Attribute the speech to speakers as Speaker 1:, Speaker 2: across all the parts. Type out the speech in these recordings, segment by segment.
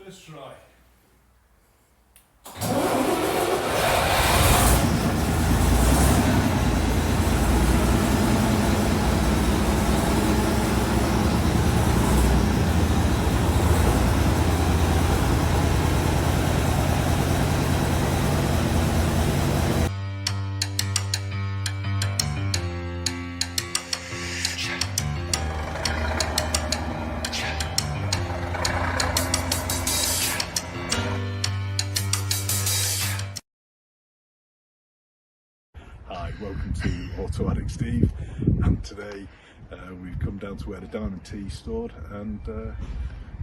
Speaker 1: First try. Hi, welcome to Auto Addict Steve, and today we've come down to where the Diamond Tea is stored, and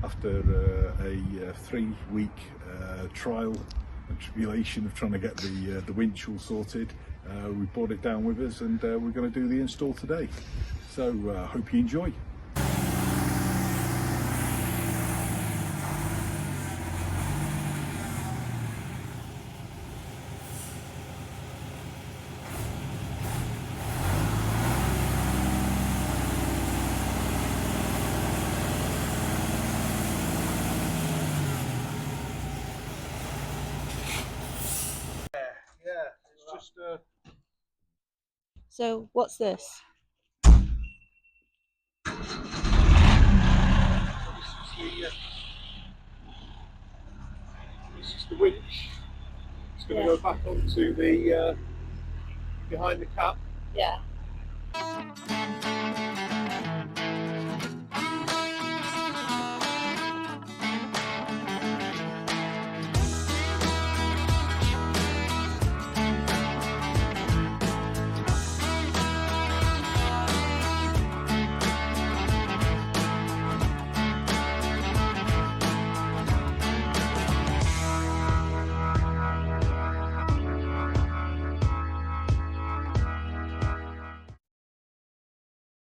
Speaker 1: after a 3-week trial and tribulation of trying to get the winch all sorted, we brought it down with us, and we're going to do the install today. So hope you enjoy.
Speaker 2: So what's this?
Speaker 1: This is the winch. It's going to go back onto the behind the cap.
Speaker 2: Yeah.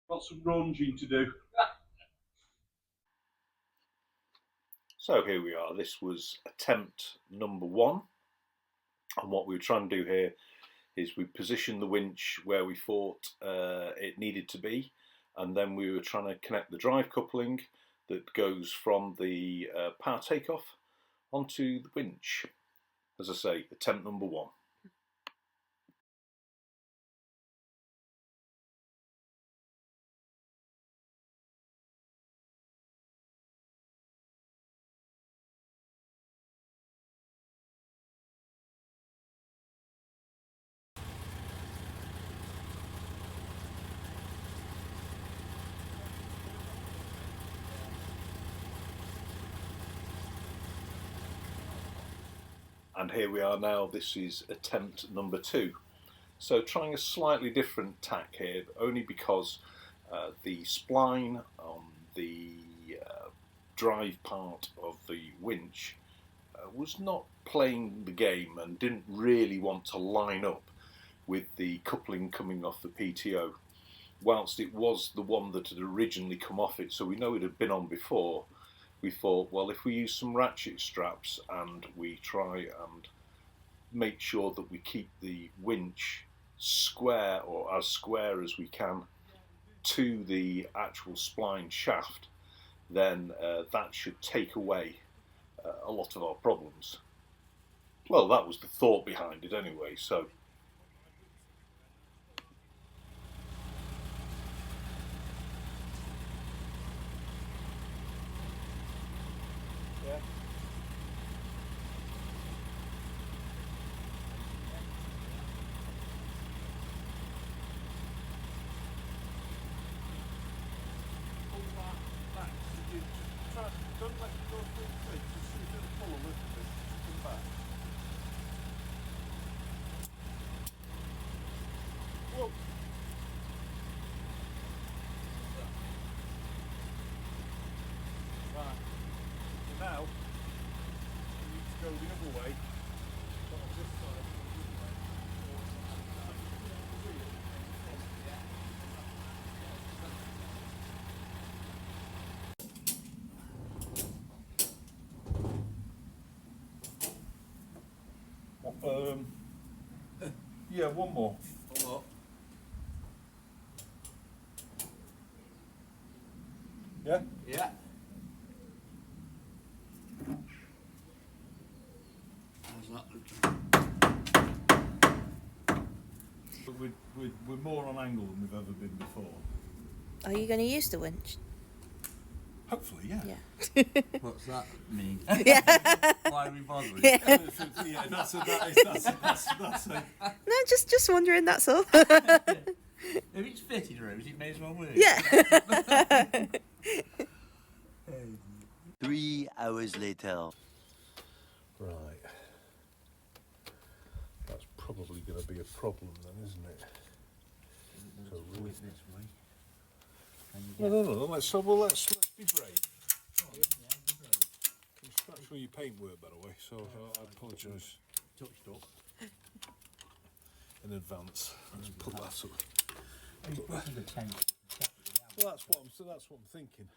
Speaker 1: Got some runging to do.
Speaker 3: So here we are. This was attempt number 1, and what we were trying to do here is we positioned the winch where we thought it needed to be, and then we were trying to connect the drive coupling that goes from the power takeoff onto the winch. As I say, attempt number 1. And here we are now. This is attempt number 2. So trying a slightly different tack here, only because the spline on the drive part of the winch was not playing the game and didn't really want to line up with the coupling coming off the PTO. Whilst it was the one that had originally come off it, so we know it had been on before, we thought, well, if we use some ratchet straps and we try and make sure that we keep the winch square, or as square as we can, to the actual spline shaft, then that should take away a lot of our problems. Well, that was the thought behind it anyway, so
Speaker 1: Don't let it go full clip, just see if it'll pull a little bit, come back. Whoa. Right, so now, we need to go the other way, but on this side, yeah, one more. Yeah?
Speaker 4: Yeah.
Speaker 1: But we're more on angle than we've ever been before.
Speaker 2: Are you going to use the winch?
Speaker 1: Hopefully, yeah.
Speaker 2: Yeah.
Speaker 4: What's that mean?
Speaker 2: Yeah.
Speaker 4: Why are we bothering?
Speaker 1: Yeah, that's a
Speaker 2: No, just wondering, that's all.
Speaker 4: If it's fitted, Rose, it may as well work.
Speaker 2: Yeah.
Speaker 5: 3 hours later.
Speaker 1: Right. That's probably going to be a problem then, isn't it? So
Speaker 4: Pull it this way. And you
Speaker 1: No. Let's be brave. That's where your paintwork, by the way. So I apologise
Speaker 4: touched up.
Speaker 1: in advance. Let's put that up.
Speaker 4: This is the tent.
Speaker 1: Well, that's what I'm thinking.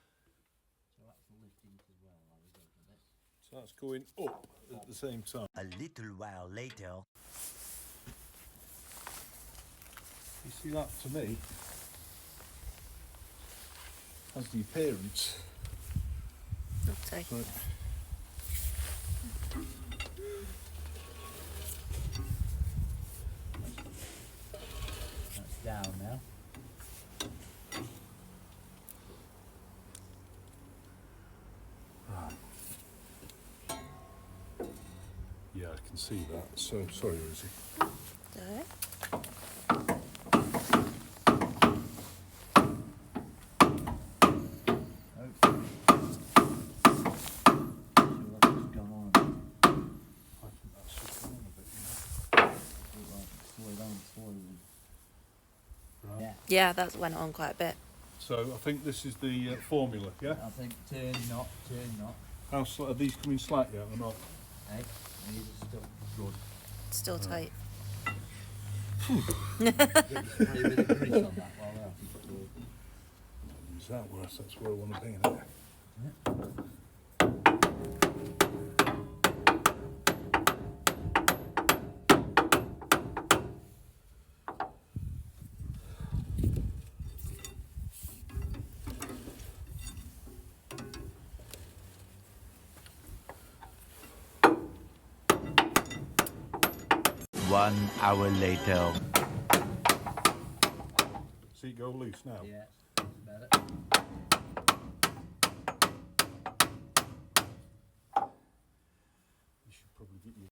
Speaker 4: So that's the lifting as well. While we go for this.
Speaker 1: So that's going up at the same time.
Speaker 5: A little while later.
Speaker 1: You see, that to me has the appearance.
Speaker 2: Okay.
Speaker 1: Right.
Speaker 4: That's down now.
Speaker 1: Right. Yeah, I can see that. So sorry, Rosie.
Speaker 2: Alright.
Speaker 1: I think that should come on a bit. Right.
Speaker 4: Yeah.
Speaker 2: Yeah, that went on quite a bit.
Speaker 1: So I think this is the formula, yeah?
Speaker 4: I think turn not.
Speaker 1: How are these coming slack yet or not?
Speaker 4: Hey, these are still good.
Speaker 2: Still tight.
Speaker 4: Spray a bit of grease on that while they're
Speaker 1: Use that where that's where I want to be in it.
Speaker 5: One hour later.
Speaker 1: See it go loose now?
Speaker 4: Yeah, that's better.
Speaker 1: You should probably get your...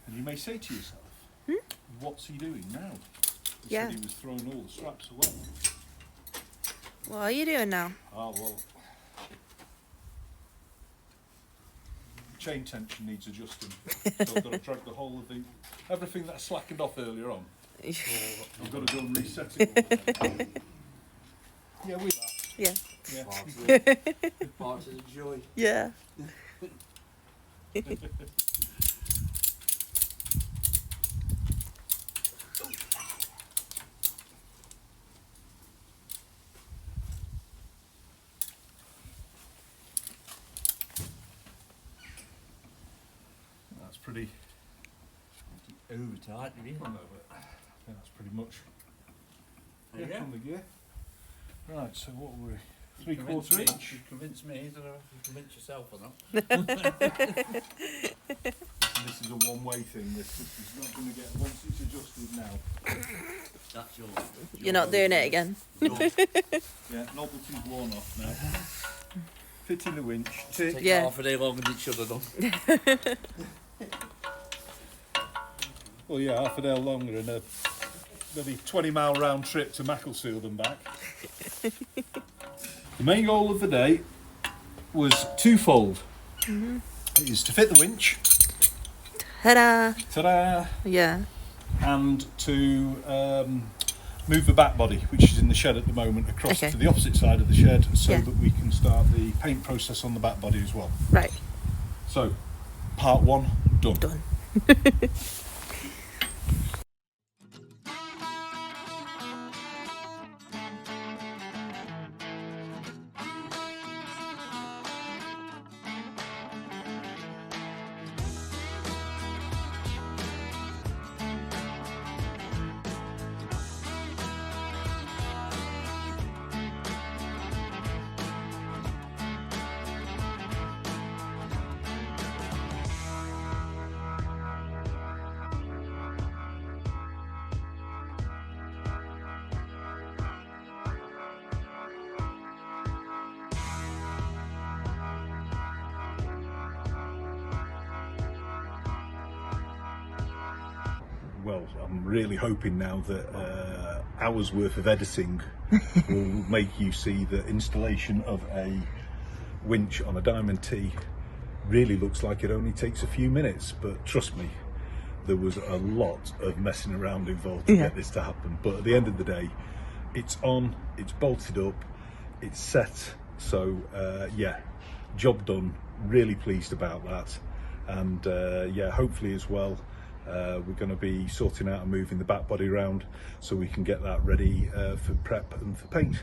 Speaker 1: And you may say to yourself, what's he doing now? He
Speaker 2: Yeah.
Speaker 1: said he was throwing all the straps away.
Speaker 2: What are you doing now?
Speaker 1: Ah, well, chain tension needs adjusting. So I've got to drag the whole of everything that I slackened off earlier on. I've got to go and reset it all. Yeah, with that.
Speaker 2: Yeah.
Speaker 1: Yeah.
Speaker 4: Part of the joy.
Speaker 2: Yeah.
Speaker 1: That's pretty...
Speaker 4: Over tight, really.
Speaker 1: I think that's pretty much
Speaker 4: Yeah.
Speaker 1: on the gear. Right, so what were we?
Speaker 4: You convinced
Speaker 1: 3/4
Speaker 4: me.
Speaker 1: inch.
Speaker 4: You convinced me. I don't know if you convince yourself or not.
Speaker 1: This is a one-way thing. This is not going to get, once it's adjusted now.
Speaker 4: That's yours.
Speaker 2: You're not doing it again.
Speaker 1: Yeah, novelty's worn off now. Fitting the winch.
Speaker 4: Take
Speaker 2: Yeah.
Speaker 4: half a day longer than it should have done.
Speaker 1: Well, yeah, half a day longer and a maybe 20-mile round trip to Macclesfield and back. The main goal of the day was twofold. It is to fit the winch,
Speaker 2: Ta-da!
Speaker 1: ta-da,
Speaker 2: Yeah.
Speaker 1: and to move the back body, which is in the shed at the moment, across
Speaker 2: Okay.
Speaker 1: to the opposite side of the shed so
Speaker 2: Yeah.
Speaker 1: that we can start the paint process on the back body as well.
Speaker 2: Right.
Speaker 1: So, part one, done.
Speaker 2: Done.
Speaker 1: well, I'm really hoping now that hours worth of editing will make you see the installation of a winch on a Diamond T really looks like it only takes a few minutes, but trust me, there was a lot of messing around involved to get this to happen. But at the end of the day, it's on, it's bolted up, it's set, so yeah, job done. Really pleased about that. And yeah, hopefully as well, we're going to be sorting out and moving the back body around so we can get that ready for prep and for paint.